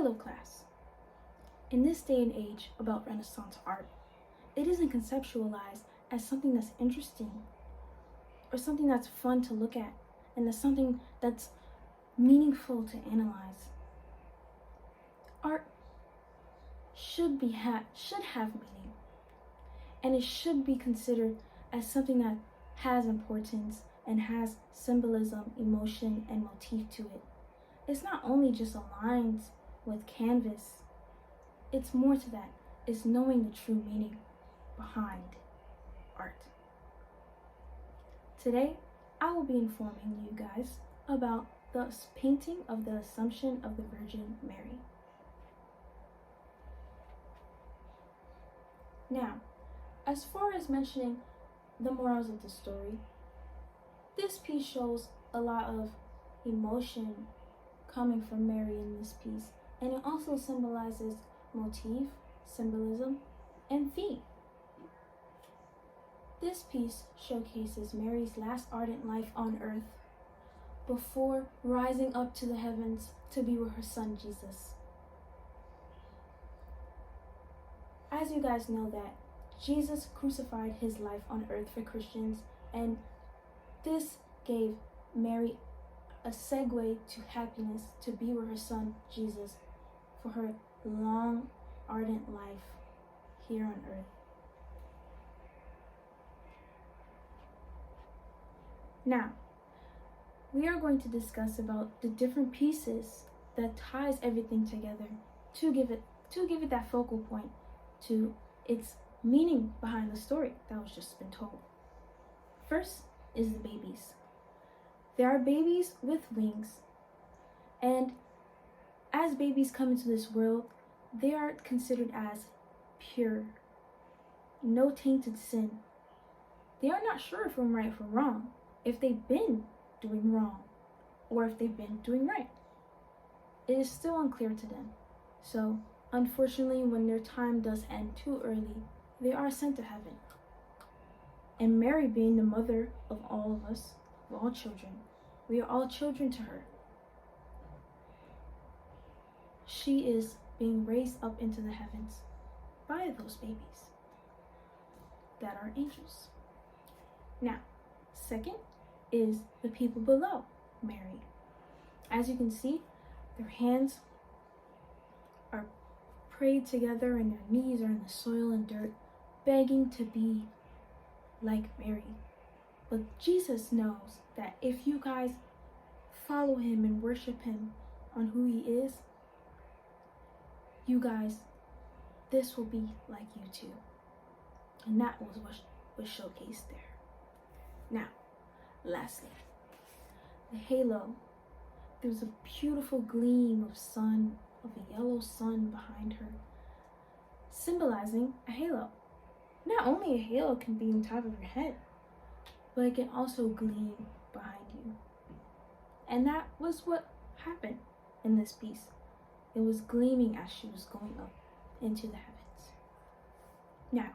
Hello class. In this day and age about Renaissance art, it isn't conceptualized as something that's interesting or something that's fun to look at and as something that's meaningful to analyze. Art should have meaning, and it should be considered as something that has importance and has symbolism, emotion, and motif to it. It's not only just lines with canvas, it's more to that. It's knowing the true meaning behind art. Today, I will be informing you guys about the painting of the Assumption of the Virgin Mary. Now, as far as mentioning the morals of the story, this piece shows a lot of emotion coming from Mary in this piece, and it also symbolizes motif, symbolism, and theme. This piece showcases Mary's last ardent life on earth before rising up to the heavens to be with her son Jesus. As you guys know that Jesus crucified his life on earth for Christians, and this gave Mary a segue to happiness to be with her son Jesus for her long, ardent life here on earth. Now, we are going to discuss about the different pieces that ties everything together to give it that focal point to its meaning behind the story that was just been told. First is the babies. There are babies with wings, and as babies come into this world, they are considered as pure, no tainted sin. They are not sure if we're right or wrong, if they've been doing wrong, or if they've been doing right. It is still unclear to them. So, unfortunately, when their time does end too early, they are sent to heaven. And Mary, being the mother of all of us, of all children, we are all children to her. She is being raised up into the heavens by those babies that are angels. Now, second is the people below Mary. As you can see, their hands are prayed together and their knees are in the soil and dirt, begging to be like Mary. But Jesus knows that if you guys follow him and worship him on who he is, you guys, this will be like you too. And that was what was showcased there. Now, lastly, the halo. There's a beautiful gleam of a yellow sun behind her, symbolizing a halo. Not only a halo can be on top of your head, but it can also gleam behind you. And that was what happened in this piece. It was gleaming as she was going up into the heavens. Now,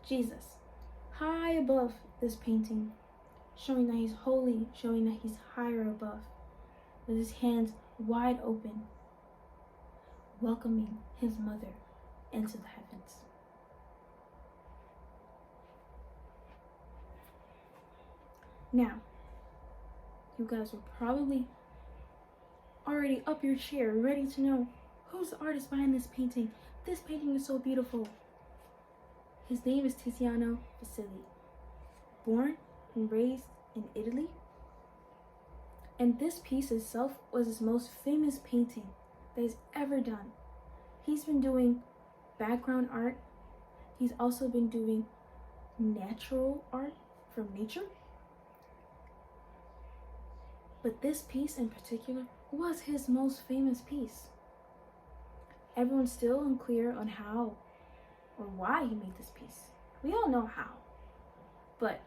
Jesus, high above this painting, showing that he's holy, showing that he's higher above, with his hands wide open, welcoming his mother into the heavens. Now, you guys were probably already up your chair, ready to know who's the artist behind this painting. This painting is so beautiful. His name is Tiziano Basili, born and raised in Italy. And this piece itself was his most famous painting that he's ever done. He's been doing background art. He's also been doing natural art from nature. But this piece in particular was his most famous piece. Everyone's still unclear on how or why he made this piece. We all know how, but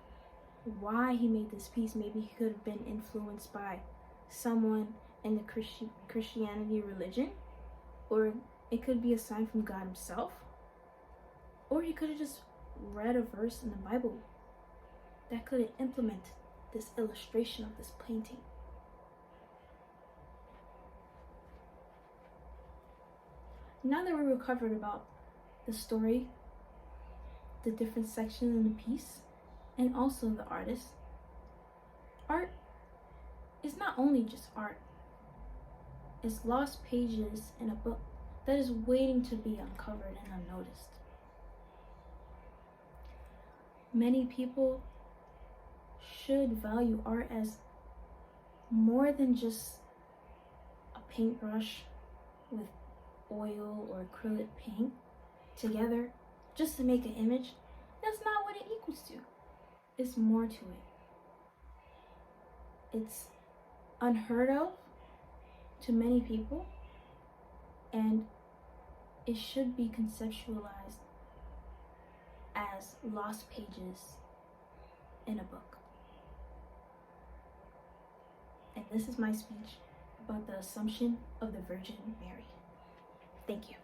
why he made this piece, maybe he could have been influenced by someone in the Christianity religion, or it could be a sign from God himself, or he could have just read a verse in the Bible that could have implemented this illustration of this painting. now that we recovered about the story, the different sections in the piece, and also the artist, art is not only just art. It's lost pages in a book that is waiting to be uncovered and unnoticed. Many people should value art as more than just a paintbrush with oil or acrylic paint together just to make an image. That's not what it equals to. It's more to it. It's unheard of to many people, and it should be conceptualized as lost pages in a book. And this is my speech about the Assumption of the Virgin Mary. Thank you.